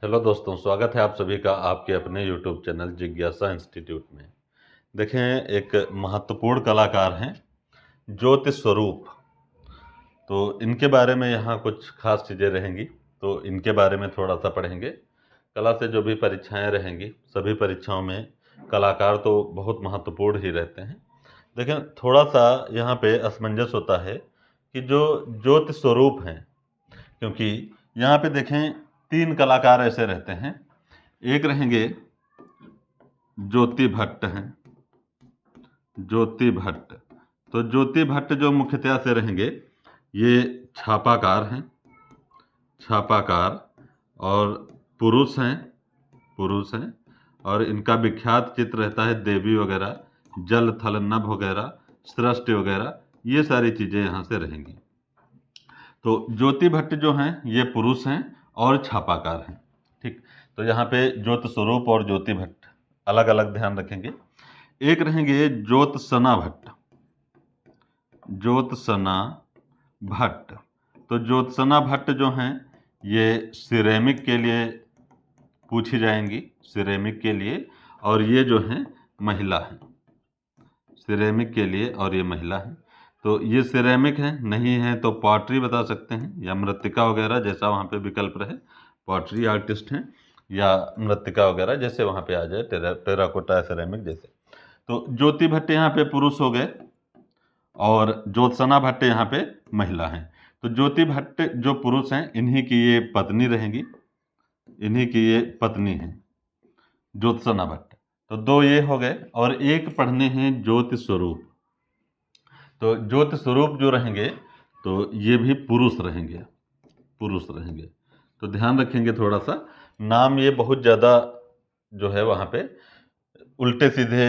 Hello दोस्तों, स्वागत है आप सभी का आपके अपने यूट्यूब चैनल जिज्ञासा इंस्टीट्यूट में। देखें, एक महत्वपूर्ण कलाकार हैं ज्योति स्वरूप। तो इनके बारे में यहाँ कुछ खास चीज़ें रहेंगी, तो इनके बारे में थोड़ा सा पढ़ेंगे। कला से जो भी परीक्षाएं रहेंगी, सभी परीक्षाओं में कलाकार तो बहुत महत्वपूर्ण ही रहते हैं। देखें, थोड़ा सा यहाँ पे असमंजस होता है कि जो ज्योति स्वरूप हैं, क्योंकि यहाँ पे देखें 3 कलाकार ऐसे रहते हैं। एक रहेंगे ज्योति भट्ट हैं, ज्योति भट्ट। तो ज्योति भट्ट जो मुख्यतया से रहेंगे, ये छापाकार हैं, छापाकार और पुरुष हैं, पुरुष हैं। और इनका विख्यात चित्र रहता है देवी वगैरह, जल थल नभ वगैरह, सृष्टि वगैरह, ये सारी चीज़ें यहाँ से रहेंगी। तो ज्योति भट्ट जो हैं ये पुरुष हैं और छापाकार हैं। ठीक, तो यहाँ पे ज्योति स्वरूप और ज्योति भट्ट अलग अलग ध्यान रखेंगे। एक रहेंगे ज्योत्सना भट्ट, ज्योत्सना भट्ट। तो ज्योत्सना भट्ट जो हैं ये सिरेमिक के लिए पूछी जाएंगी, सिरेमिक के लिए। और ये जो हैं महिला हैं, सिरेमिक के लिए, और ये महिला हैं। तो ये सिरेमिक हैं, नहीं है तो पॉटरी बता सकते हैं, या मृत्तिका वगैरह, जैसा वहाँ पे विकल्प रहे। पॉटरी आर्टिस्ट हैं या मृत्तिका वगैरह, जैसे वहाँ पे आ जाए, टेराकोटा सिरेमिक जैसे। तो ज्योति भट्ट यहाँ पे पुरुष हो गए और ज्योत्सना भट्ट यहाँ पे महिला हैं। तो ज्योति भट्ट जो पुरुष हैं, इन्हीं की ये पत्नी रहेंगी, इन्हीं की ये पत्नी हैं ज्योत्सना भट्ट। तो 2 ये हो गए, और एक पढ़ने हैं ज्योति स्वरूप। तो ज्योति स्वरूप जो रहेंगे, तो ये भी पुरुष रहेंगे, पुरुष रहेंगे। तो ध्यान रखेंगे थोड़ा सा, नाम ये बहुत ज़्यादा जो है वहाँ पे उल्टे सीधे,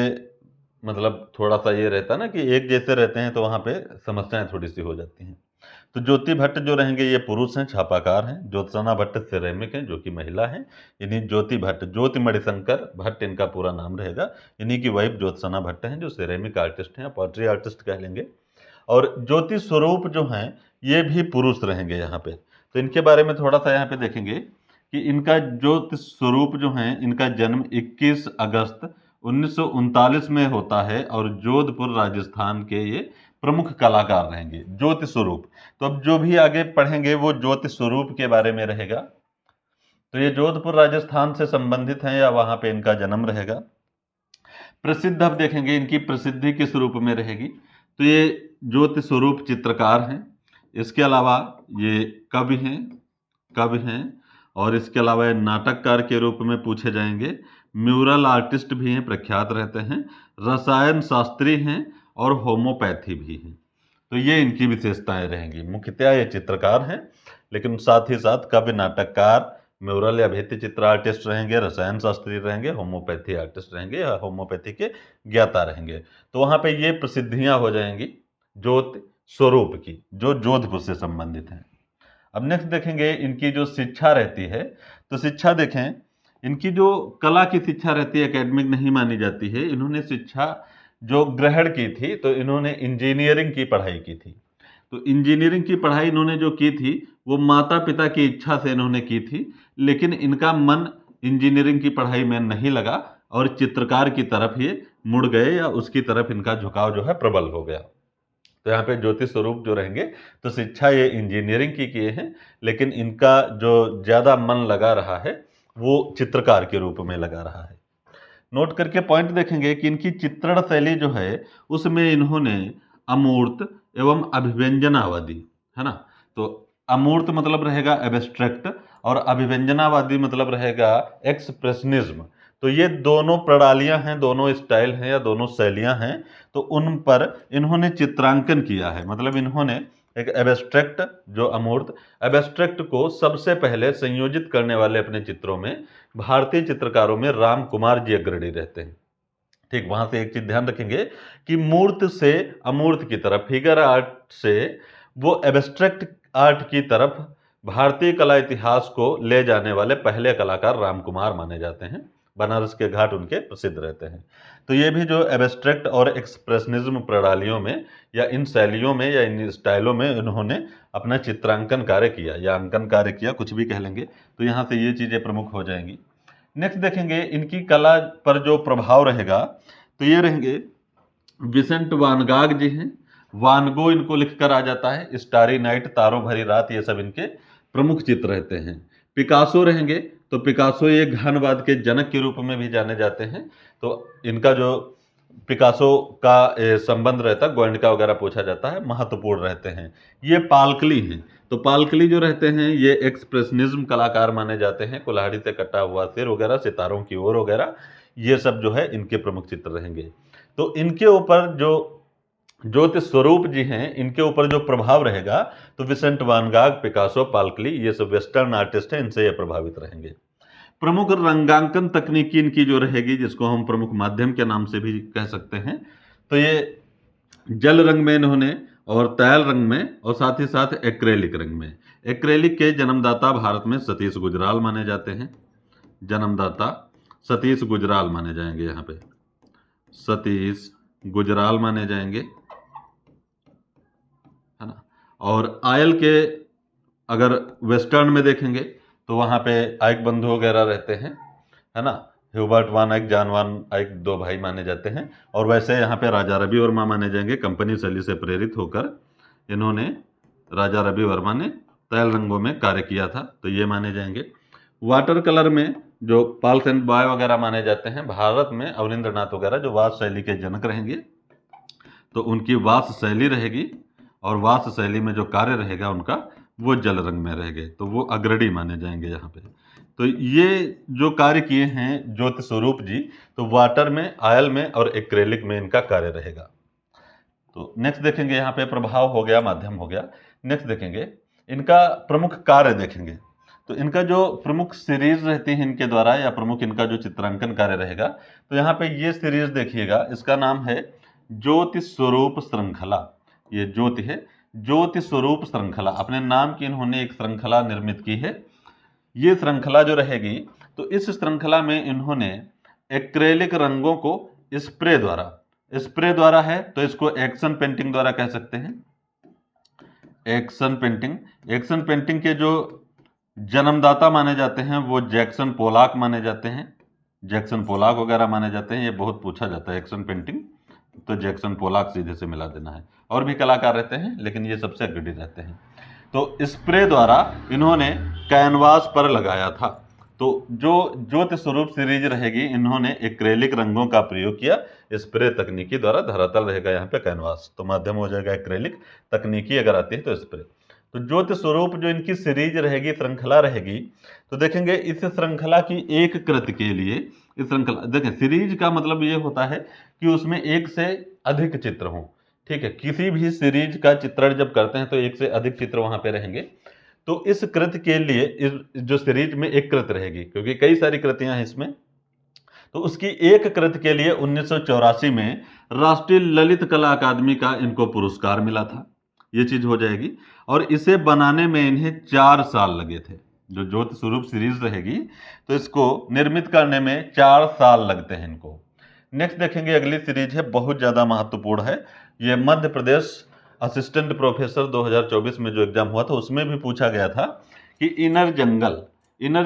मतलब थोड़ा सा ये रहता है ना कि एक जैसे रहते हैं, तो वहाँ पे समस्याएं थोड़ी सी हो जाती हैं। तो ज्योति भट्ट जो रहेंगे ये पुरुष हैं, छापाकार हैं। ज्योत्सना भट्ट सिरेमिक हैं, जो कि महिला हैं। इन्हीं ज्योति भट्ट, ज्योति मणिशंकर भट्ट इनका पूरा नाम रहेगा। इन्हीं की वाइफ ज्योत्सना भट्ट हैं, जो सिरेमिक आर्टिस्ट हैं, पॉटरी आर्टिस्ट कह लेंगे। और ज्योति स्वरूप जो हैं ये भी पुरुष रहेंगे यहाँ पे। तो इनके बारे में थोड़ा सा यहाँ पे देखेंगे कि इनका ज्योति स्वरूप जो हैं, इनका जन्म 21 अगस्त 1939 में होता है, और जोधपुर राजस्थान के ये प्रमुख कलाकार रहेंगे, ज्योति स्वरूप। तो अब जो भी आगे पढ़ेंगे वो ज्योति स्वरूप के बारे में रहेगा। तो ये जोधपुर राजस्थान से संबंधित हैं, या वहाँ पे इनका जन्म रहेगा। प्रसिद्ध अब देखेंगे, इनकी प्रसिद्धि किस रूप में रहेगी। तो ये ज्योति स्वरूप चित्रकार हैं, इसके अलावा ये कवि हैं, कवि हैं, और इसके अलावा ये नाटककार के रूप में पूछे जाएंगे। म्यूरल आर्टिस्ट भी हैं, प्रख्यात रहते हैं। रसायन शास्त्री हैं और होम्योपैथी भी हैं। तो ये इनकी विशेषताएं रहेंगी। मुख्यतः ये चित्रकार हैं, लेकिन साथ ही साथ कवि, नाटककार, म्यूरल या भित्ति चित्र आर्टिस्ट रहेंगे, रसायन शास्त्री रहेंगे, होम्योपैथी आर्टिस्ट रहेंगे, या होम्योपैथी के ज्ञाता रहेंगे। तो वहाँ पे ये प्रसिद्धियाँ हो जाएंगी ज्योति स्वरूप की, जो जोधपुर से संबंधित हैं। अब नेक्स्ट देखेंगे इनकी जो शिक्षा रहती है। तो शिक्षा देखें, इनकी जो कला की शिक्षा रहती है, एकेडमिक नहीं मानी जाती है। इन्होंने शिक्षा जो ग्रहण की थी, तो इन्होंने इंजीनियरिंग की पढ़ाई की थी। तो इंजीनियरिंग की पढ़ाई इन्होंने जो की थी, वो माता पिता की इच्छा से इन्होंने की थी, लेकिन इनका मन इंजीनियरिंग की पढ़ाई में नहीं लगा और चित्रकार की तरफ ये मुड़ गए, या उसकी तरफ इनका झुकाव जो है प्रबल हो गया। तो यहाँ पे ज्योति स्वरूप जो रहेंगे, तो शिक्षा ये इंजीनियरिंग की किए हैं, लेकिन इनका जो ज़्यादा मन लगा रहा है वो चित्रकार के रूप में लगा रहा है। नोट करके पॉइंट देखेंगे कि इनकी चित्रण शैली जो है, उसमें इन्होंने अमूर्त एवं अभिव्यंजनावादी, है ना। तो अमूर्त मतलब रहेगा एब्स्ट्रैक्ट, और अभिव्यंजनावादी मतलब रहेगा एक्सप्रेशनिज्म। तो ये दोनों प्रणालियां हैं, दोनों स्टाइल हैं, या दोनों शैलियां हैं। तो उन पर इन्होंने चित्रांकन किया है। मतलब इन्होंने एक एब्स्ट्रैक्ट, जो अमूर्त एब्स्ट्रैक्ट को सबसे पहले संयोजित करने वाले अपने चित्रों में भारतीय चित्रकारों में राम कुमार जी अग्रणी रहते हैं। ठीक, वहां से एक चीज ध्यान रखेंगे कि मूर्त से अमूर्त की तरफ, फिगर आर्ट से वो एब्स्ट्रैक्ट आर्ट की तरफ भारतीय कला इतिहास को ले जाने वाले पहले कलाकार राम कुमार माने जाते हैं। बनारस के घाट उनके प्रसिद्ध रहते हैं। तो ये भी जो एब्स्ट्रैक्ट और एक्सप्रेशनिज्म प्रणालियों में या इन शैलियों में या इन स्टाइलों में इन्होंने अपना चित्रांकन कार्य किया या अंकन कार्य किया, कुछ भी कह लेंगे। तो यहाँ से ये चीज़ें प्रमुख हो जाएंगी। नेक्स्ट देखेंगे इनकी कला पर जो प्रभाव रहेगा, तो ये रहेंगे विसेंट वान गाग जी हैं, वान गो इनको लिखकर आ जाता है, स्टारी नाइट तारों भरी रात, ये सब इनके प्रमुख चित्र रहते हैं। पिकासो रहेंगे, तो पिकासो ये घनवाद के जनक के रूप में भी जाने जाते हैं। तो इनका जो पिकासो का संबंध रहता है, गोयनका वगैरह पूछा जाता है, महत्वपूर्ण रहते हैं। ये पालकली हैं, तो पालकली जो रहते हैं ये एक्सप्रेशनिज्म कलाकार माने जाते हैं, कुल्हाड़ी से कटा हुआ सिर वगैरह, सितारों की ओर वगैरह, ये सब जो है इनके प्रमुख चित्र रहेंगे। तो इनके ऊपर जो ज्योतिष स्वरूप जी हैं, इनके ऊपर जो प्रभाव रहेगा, तो विसेंट वान गाग, पिकासो, पालकली, ये सब वेस्टर्न आर्टिस्ट हैं, इनसे ये प्रभावित रहेंगे। प्रमुख रंगांकन तकनीकी इनकी जो रहेगी, जिसको हम प्रमुख माध्यम के नाम से भी कह सकते हैं, तो ये जल रंग में इन्होंने और तैल रंग में और साथ ही साथ एक्रेलिक रंग में। एक्रेलिक के जन्मदाता भारत में सतीश गुजराल माने जाते हैं, जन्मदाता सतीश गुजराल माने जाएंगे, यहाँ पे सतीश गुजराल माने जाएंगे, है ना। और आयल के अगर वेस्टर्न में देखेंगे तो वहाँ पे आइक बंधु वगैरह रहते हैं, है ना। ह्यूबर्ट वान आइक, जॉन वान आइक, दो भाई माने जाते हैं। और वैसे यहाँ पे राजा रवि वर्मा माने जाएंगे, कंपनी शैली से प्रेरित होकर इन्होंने, राजा रवि वर्मा ने तैल रंगों में कार्य किया था, तो ये माने जाएंगे। वाटर कलर में जो पाल्स एंड बॉय वगैरह माने जाते हैं, भारत में अवनींद्रनाथ वगैरह जो वास शैली के जनक रहेंगे, तो उनकी वास शैली रहेगी और वास शैली में जो कार्य रहेगा उनका, वो जल रंग में रहेंगे, तो वो अग्रणी माने जाएंगे यहाँ पे। तो ये जो कार्य किए हैं ज्योतिष स्वरूप जी, तो वाटर में, आयल में और एक्रेलिक में इनका कार्य रहेगा। तो नेक्स्ट देखेंगे, यहाँ पे प्रभाव हो गया, माध्यम हो गया। नेक्स्ट देखेंगे इनका प्रमुख कार्य देखेंगे, तो इनका जो प्रमुख सीरीज रहती है इनके द्वारा, या प्रमुख इनका जो चित्रांकन कार्य रहेगा, तो यहाँ पे ये सीरीज देखिएगा, इसका नाम है ज्योतिष स्वरूप श्रृंखला। ये ज्योति है, ज्योतिष स्वरूप श्रृंखला, अपने नाम की इन्होंने एक श्रृंखला निर्मित की है। ये श्रृंखला जो रहेगी, तो इस श्रृंखला में इन्होंने एक्रेलिक रंगों को स्प्रे द्वारा है, तो इसको एक्शन पेंटिंग द्वारा कह सकते हैं, एक्शन पेंटिंग। एक्शन पेंटिंग के जो जन्मदाता माने जाते हैं वो जैक्सन पोलाक माने जाते हैं, जैक्सन पोलाक वगैरह माने जाते हैं। ये बहुत पूछा जाता है एक्शन पेंटिंग, तो जैक्सन पोलाक सीधे से मिला देना है। और भी कलाकार रहते हैं, लेकिन ये सबसे अग्रणी रहते हैं। तो स्प्रे द्वारा इन्होंने कैनवास पर लगाया था। तो जो ज्योतिष स्वरूप सीरीज रहेगी, इन्होंने एक्रेलिक रंगों का प्रयोग किया, स्प्रे तकनीकी द्वारा। धरातल रहेगा यहाँ पे कैनवास, तो माध्यम हो जाएगा एक्रेलिक, तकनीकी अगर आती है तो स्प्रे। तो ज्योतिष स्वरूप जो इनकी सीरीज रहेगी, श्रृंखला रहेगी, तो देखेंगे इस श्रृंखला की एक कृति के लिए, इस श्रृंखला, देखें सीरीज का मतलब ये होता है कि उसमें एक से अधिक चित्र हों, ठीक है। किसी भी सीरीज का चित्रण जब करते हैं तो एक से अधिक चित्र वहां पे रहेंगे। तो इस कृति के लिए, इस जो सीरीज में एक कृति रहेगी, क्योंकि कई सारी कृतियां हैं इसमें, तो उसकी एक कृति के लिए 1984 में राष्ट्रीय ललित कला अकादमी का इनको पुरस्कार मिला था। ये चीज हो जाएगी। और इसे बनाने में इन्हें 4 साल लगे थे। जो ज्योतिष स्वरूप सीरीज रहेगी, तो इसको निर्मित करने में 4 साल लगते हैं इनको। नेक्स्ट देखेंगे, अगली सीरीज है, बहुत ज़्यादा महत्वपूर्ण है। ये मध्य प्रदेश असिस्टेंट प्रोफेसर 2024 में जो एग्जाम हुआ था, उसमें भी पूछा गया था कि इनर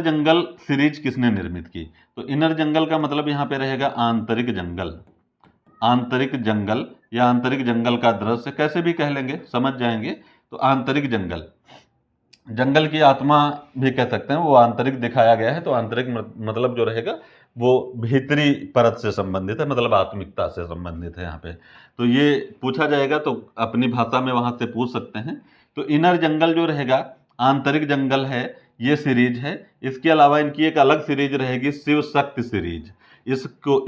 जंगल सीरीज किसने निर्मित की। तो इनर जंगल का मतलब यहाँ पे रहेगा आंतरिक जंगल, आंतरिक जंगल या आंतरिक जंगल का दृश्य, कैसे भी कह लेंगे, समझ जाएंगे। तो आंतरिक जंगल, जंगल की आत्मा भी कह सकते हैं, वो आंतरिक दिखाया गया है। तो आंतरिक मतलब जो रहेगा वो भीतरी परत से संबंधित है, मतलब आत्मिकता से संबंधित है यहाँ पे। तो ये पूछा जाएगा, तो अपनी भाषा में वहाँ से पूछ सकते हैं। तो इनर जंगल जो रहेगा, आंतरिक जंगल है, ये सीरीज है। इसके अलावा इनकी एक अलग सीरीज रहेगी, शिव शक्ति सीरीज।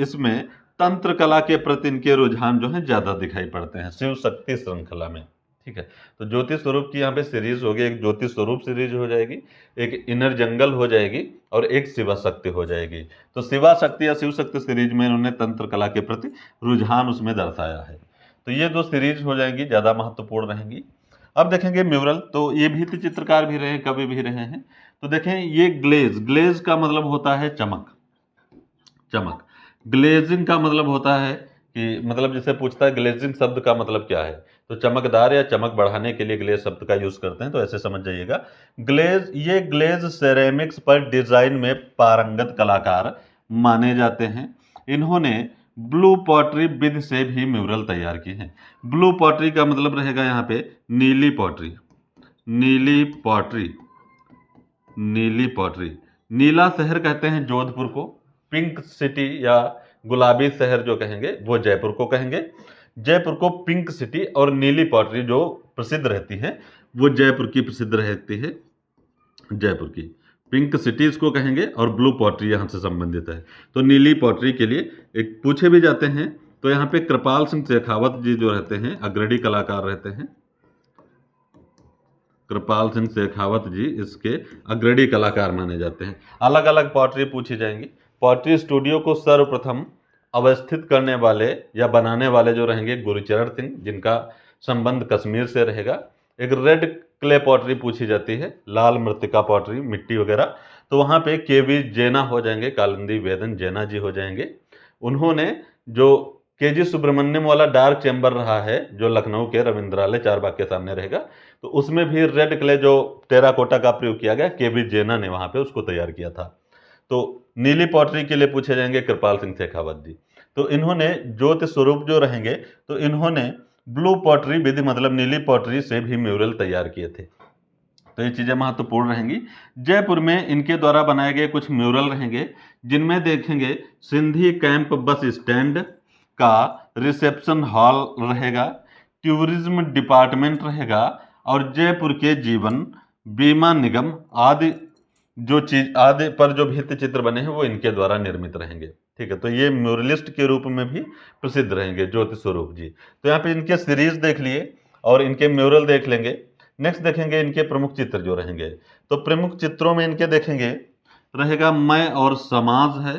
इसमें तंत्र कला के प्रति इनके रुझान जो है ज़्यादा दिखाई पड़ते हैं, शिव शक्ति श्रृंखला में, ठीक है। तो ज्योतिष स्वरूप की यहाँ पे सीरीज होगी, एक ज्योतिष स्वरूप सीरीज हो जाएगी, एक इनर जंगल हो जाएगी और एक शिवा शक्ति हो जाएगी। तो शिवा शक्ति या शिव शक्ति सीरीज में इन्होंने तंत्र कला के प्रति रुझान उसमें दर्शाया है। तो ये 2 सीरीज हो जाएंगी, ज़्यादा महत्वपूर्ण रहेंगी। अब देखेंगे म्यूरल, तो ये भित्ति चित्रकार भी रहे, कवि भी रहे हैं। तो देखें, ये ग्लेज का मतलब होता है चमक, चमक। ग्लेजिंग का मतलब होता है कि मतलब जैसे पूछता है ग्लेजिंग शब्द का मतलब क्या है, तो चमकदार या चमक बढ़ाने के लिए ग्लेज शब्द का यूज करते हैं, तो ऐसे समझ जाइएगा। ग्लेज, ये ग्लेज सेरेमिक्स पर डिजाइन में पारंगत कलाकार माने जाते हैं। इन्होंने ब्लू पॉटरी विधि से भी म्यूरल तैयार किए हैं। ब्लू पॉटरी का मतलब रहेगा यहाँ पे नीली पॉटरी, नीली पॉटरी, नीली पॉटरी। नीला शहर कहते हैं जोधपुर को, पिंक सिटी या गुलाबी शहर जो कहेंगे वो जयपुर को कहेंगे। जयपुर को पिंक सिटी और नीली पॉटरी जो प्रसिद्ध रहती है वो जयपुर की प्रसिद्ध रहती है, जयपुर की। पिंक सिटी इसको कहेंगे और ब्लू पॉटरी यहाँ से संबंधित है। तो नीली पॉटरी के लिए एक पूछे भी जाते हैं, तो यहाँ पे कृपाल सिंह शेखावत जी जो रहते हैं अग्रणी कलाकार रहते हैं। कृपाल सिंह शेखावत जी इसके अग्रणी कलाकार माने जाते हैं। अलग अलग पॉटरी पूछी जाएंगी। पॉटरी स्टूडियो को सर्वप्रथम अवस्थित करने वाले या बनाने वाले जो रहेंगे गुरुचरण सिंह, जिनका संबंध कश्मीर से रहेगा। एक रेड क्ले पॉटरी पूछी जाती है, लाल मृतिका पॉटरी, मिट्टी वगैरह, तो वहाँ पे केवी जैना हो जाएंगे, कालिंदी वेदन जैना जी हो जाएंगे। उन्होंने जो केजी सुब्रमण्यम वाला डार्क चैम्बर रहा है जो लखनऊ के रविंद्रालय चारबाग के सामने रहेगा, तो उसमें भी रेड क्ले जो टेराकोटा का प्रयोग किया गया, केवी जैना ने वहाँ पे उसको तैयार किया था। तो नीली पॉटरी के लिए पूछे जाएंगे कृपाल सिंह शेखावत जी। तो इन्होंने ज्योति स्वरूप जो रहेंगे, तो इन्होंने ब्लू पॉटरी विधि मतलब नीली पॉटरी से भी म्यूरल तैयार किए थे। तो ये चीज़ें महत्वपूर्ण रहेंगी। जयपुर में इनके द्वारा बनाए गए कुछ म्यूरल रहेंगे, जिनमें देखेंगे सिंधी कैंप बस स्टैंड का रिसेप्शन हॉल रहेगा, टूरिज्म डिपार्टमेंट रहेगा और जयपुर के जीवन बीमा निगम आदि जो चीज आदि पर जो भित्ति चित्र बने हैं वो इनके द्वारा निर्मित रहेंगे। ठीक है, तो ये म्यूरलिस्ट के रूप में भी प्रसिद्ध रहेंगे ज्योति स्वरूप जी। तो यहाँ पे इनके सीरीज देख लिए और इनके म्यूरल देख लेंगे। नेक्स्ट देखेंगे इनके प्रमुख चित्र जो रहेंगे, तो प्रमुख चित्रों में इनके देखेंगे रहेगा मैं और समाज है,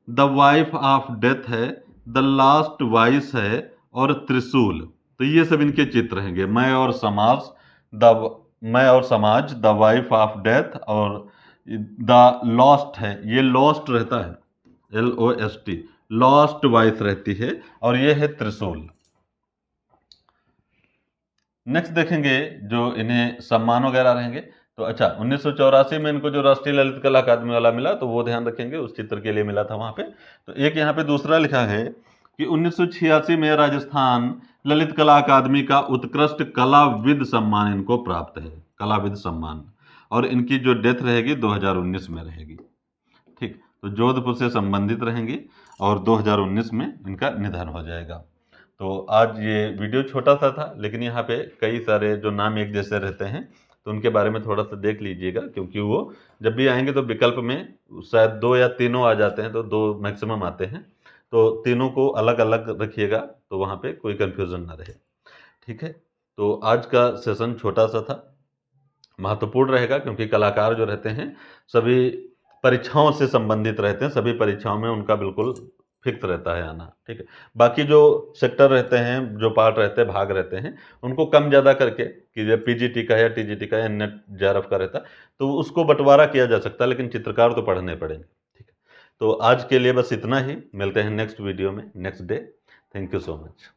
द वाइफ ऑफ डेथ है, द लास्ट वॉइस है और त्रिशूल। तो ये सब इनके चित्र रहेंगे। मैं और समाज, मैं और समाज, द वाइफ ऑफ डेथ और द लॉस्ट है, ये लॉस्ट रहता है, LOST, लॉस्ट वॉइस रहती है और ये है त्रिशूल। नेक्स्ट देखेंगे जो इन्हें सम्मान वगैरह रहेंगे, तो अच्छा 1984 में इनको जो राष्ट्रीय ललित कला अकादमी वाला मिला, तो वो ध्यान रखेंगे, उस चित्र के लिए मिला था वहाँ पे। तो एक यहाँ पे दूसरा लिखा है कि 1986 में राजस्थान ललित कला अकादमी का उत्कृष्ट कलाविद सम्मान इनको प्राप्त है, कलाविद सम्मान, और इनकी जो डेथ रहेगी 2019 में रहेगी। ठीक, तो जोधपुर से संबंधित रहेंगी और 2019 में इनका निधन हो जाएगा। तो आज ये वीडियो छोटा सा था, लेकिन यहाँ पे कई सारे जो नाम एक जैसे रहते हैं तो उनके बारे में थोड़ा सा देख लीजिएगा, क्योंकि वो जब भी आएंगे तो विकल्प में शायद 2 या तीनों आ जाते हैं, तो 2 मैक्सिमम आते हैं, तो तीनों को अलग अलग रखिएगा तो वहाँ पे कोई कन्फ्यूज़न ना रहे। ठीक है, तो आज का सेशन छोटा सा था, महत्वपूर्ण रहेगा क्योंकि कलाकार जो रहते हैं सभी परीक्षाओं से संबंधित रहते हैं, सभी परीक्षाओं में उनका बिल्कुल फिक्स रहता है आना। ठीक है, बाकी जो सेक्टर रहते हैं, जो पार्ट रहते हैं, भाग रहते हैं, उनको कम ज़्यादा करके कि जब PGT का या TGT का या नेट JRF का रहता है तो उसको बंटवारा किया जा सकता है, लेकिन चित्रकार तो पढ़ने पड़ेंगे। ठीक है, तो आज के लिए बस इतना ही, मिलते हैं नेक्स्ट वीडियो में next day. Thank you so much.